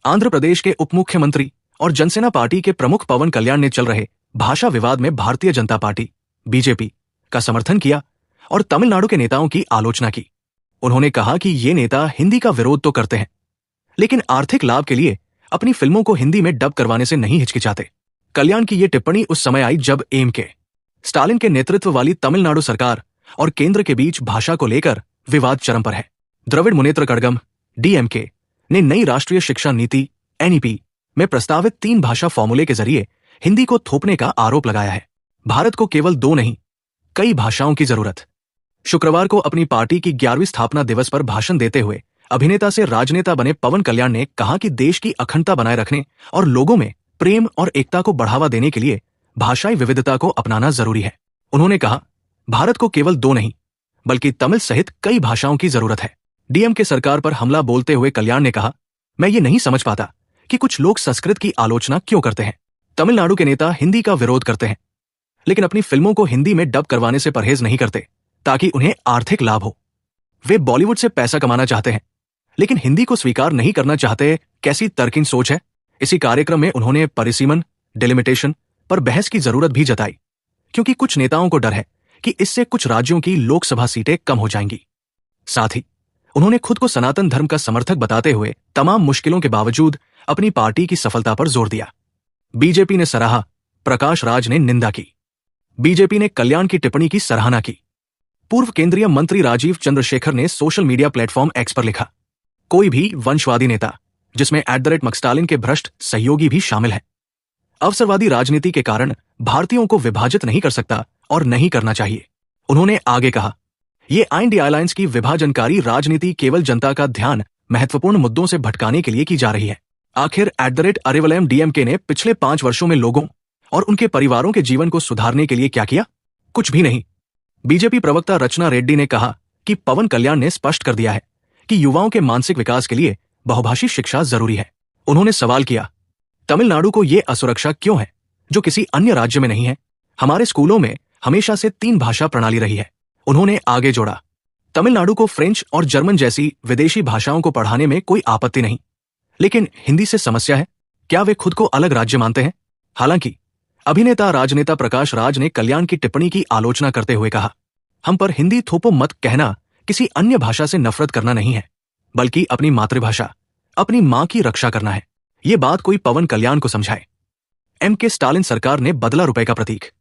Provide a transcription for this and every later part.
आंध्र प्रदेश के उप मुख्यमंत्री और जनसेना पार्टी के प्रमुख पवन कल्याण ने चल रहे भाषा विवाद में भारतीय जनता पार्टी बीजेपी का समर्थन किया और तमिलनाडु के नेताओं की आलोचना की। उन्होंने कहा कि ये नेता हिंदी का विरोध तो करते हैं, लेकिन आर्थिक लाभ के लिए अपनी फिल्मों को हिंदी में डब करवाने से नहीं हिचकिचाते। कल्याण की ये टिप्पणी उस समय आई जब एम.के. स्टालिन के नेतृत्व वाली तमिलनाडु सरकार और केंद्र के बीच भाषा को लेकर विवाद चरम पर है। द्रविड़ मुनेत्र कड़गम (डीएमके) ने नई राष्ट्रीय शिक्षा नीति (एनईपी) में प्रस्तावित 3 भाषा फॉर्मूले के जरिए हिंदी को थोपने का आरोप लगाया है। भारत को केवल 2 नहीं, कई भाषाओं की जरूरत। शुक्रवार को अपनी पार्टी की 11वीं स्थापना दिवस पर भाषण देते हुए अभिनेता से राजनेता बने पवन कल्याण ने कहा कि देश की अखंडता बनाए रखने और लोगों में प्रेम और एकता को बढ़ावा देने के लिए भाषाई विविधता को अपनाना जरूरी है। उन्होंने कहा, भारत को केवल 2 नहीं, बल्कि तमिल सहित कई भाषाओं की जरूरत है। डीएमके सरकार पर हमला बोलते हुए कल्याण ने कहा, मैं ये नहीं समझ पाता कि कुछ लोग संस्कृत की आलोचना क्यों करते हैं। तमिलनाडु के नेता हिंदी का विरोध करते हैं, लेकिन अपनी फिल्मों को हिंदी में डब करवाने से परहेज नहीं करते ताकि उन्हें आर्थिक लाभ हो। वे बॉलीवुड से पैसा कमाना चाहते हैं, लेकिन हिंदी को स्वीकार नहीं करना चाहते। कैसी तर्कहीन सोच है। इसी कार्यक्रम में उन्होंने परिसीमन डिलिमिटेशन पर बहस की जरूरत भी जताई, क्योंकि कुछ नेताओं को डर है कि इससे कुछ राज्यों की लोकसभा सीटें कम हो जाएंगी। साथ ही उन्होंने खुद को सनातन धर्म का समर्थक बताते हुए तमाम मुश्किलों के बावजूद अपनी पार्टी की सफलता पर जोर दिया। बीजेपी ने सराहा, प्रकाश राज ने निंदा की। बीजेपी ने कल्याण की टिप्पणी की सराहना की। पूर्व केंद्रीय मंत्री राजीव चंद्रशेखर ने सोशल मीडिया प्लेटफॉर्म एक्स पर लिखा, कोई भी वंशवादी नेता, जिसमें @मकस्टालिन के भ्रष्ट सहयोगी भी शामिल हैं, अवसरवादी राजनीति के कारण भारतीयों को विभाजित नहीं कर सकता और नहीं करना चाहिए। उन्होंने आगे कहा, ये इंडिया अलायंस की विभाजनकारी राजनीति केवल जनता का ध्यान महत्वपूर्ण मुद्दों से भटकाने के लिए की जा रही है। आखिर @अरिवलयम डीएमके ने पिछले 5 वर्षों में लोगों और उनके परिवारों के जीवन को सुधारने के लिए क्या किया? कुछ भी नहीं। बीजेपी प्रवक्ता रचना रेड्डी ने कहा कि पवन कल्याण ने स्पष्ट कर दिया है कि युवाओं के मानसिक विकास के लिए बहुभाषी शिक्षा जरूरी है। उन्होंने सवाल किया, तमिलनाडु को ये असुरक्षा क्यों है जो किसी अन्य राज्य में नहीं है? हमारे स्कूलों में हमेशा से 3 भाषा प्रणाली रही है। उन्होंने आगे जोड़ा, तमिलनाडु को फ्रेंच और जर्मन जैसी विदेशी भाषाओं को पढ़ाने में कोई आपत्ति नहीं, लेकिन हिंदी से समस्या है। क्या वे खुद को अलग राज्य मानते हैं? हालांकि अभिनेता राजनेता प्रकाश राज ने कल्याण की टिप्पणी की आलोचना करते हुए कहा, हम पर हिंदी थोपो मत कहना किसी अन्य भाषा से नफरत करना नहीं है, बल्कि अपनी मातृभाषा, अपनी मां की रक्षा करना है। ये बात कोई पवन कल्याण को समझाए। एम.के. स्टालिन सरकार ने बदला रुपए का प्रतीक।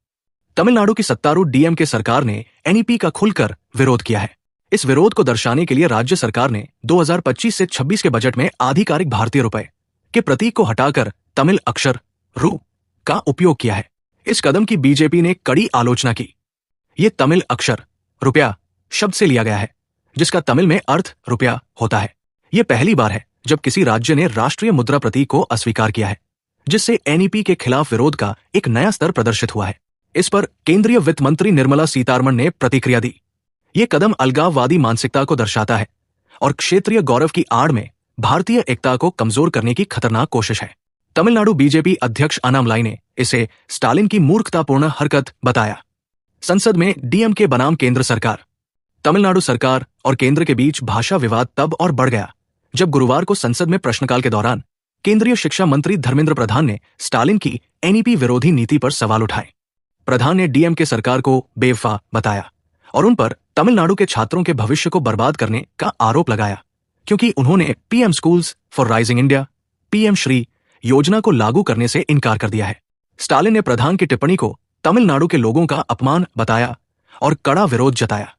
तमिलनाडु की सत्तारूढ़ डीएमके सरकार ने एनईपी का खुलकर विरोध किया है। इस विरोध को दर्शाने के लिए राज्य सरकार ने 2025 से 26 के बजट में आधिकारिक भारतीय रुपए के प्रतीक को हटाकर तमिल अक्षर रु का उपयोग किया है। इस कदम की बीजेपी ने कड़ी आलोचना की। ये तमिल अक्षर रुपया शब्द से लिया गया है, जिसका तमिल में अर्थ रुपया होता है। यह पहली बार है जब किसी राज्य ने राष्ट्रीय मुद्रा प्रतीक को अस्वीकार किया है, जिससे एनईपी के खिलाफ विरोध का एक नया स्तर प्रदर्शित हुआ है। इस पर केंद्रीय वित्त मंत्री निर्मला सीतारमण ने प्रतिक्रिया दी। ये कदम अलगाववादी मानसिकता को दर्शाता है और क्षेत्रीय गौरव की आड़ में भारतीय एकता को कमजोर करने की खतरनाक कोशिश है। तमिलनाडु बीजेपी अध्यक्ष अन्नामलाई ने इसे स्टालिन की मूर्खतापूर्ण हरकत बताया। संसद में डीएमके बनाम केंद्र सरकार। तमिलनाडु सरकार और केंद्र के बीच भाषा विवाद तब और बढ़ गया जब गुरुवार को संसद में प्रश्नकाल के दौरान केंद्रीय शिक्षा मंत्री धर्मेंद्र प्रधान ने स्टालिन की एनईपी विरोधी नीति पर सवाल उठाए। प्रधान ने डीएमके सरकार को बेवफा बताया और उन पर तमिलनाडु के छात्रों के भविष्य को बर्बाद करने का आरोप लगाया, क्योंकि उन्होंने PM schools for rising India PM Shri योजना को लागू करने से इनकार कर दिया है। स्टालिन ने प्रधान की टिप्पणी को तमिलनाडु के लोगों का अपमान बताया और कड़ा विरोध जताया।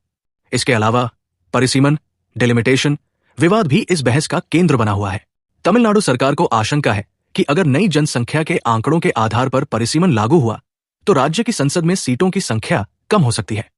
इसके अलावा परिसीमन डिलिमिटेशन विवाद भी इस बहस का केंद्र बना हुआ है। तमिलनाडु सरकार को आशंका है कि अगर नई जनसंख्या के आंकड़ों के आधार पर परिसीमन लागू हुआ तो राज्य की संसद में सीटों की संख्या कम हो सकती है।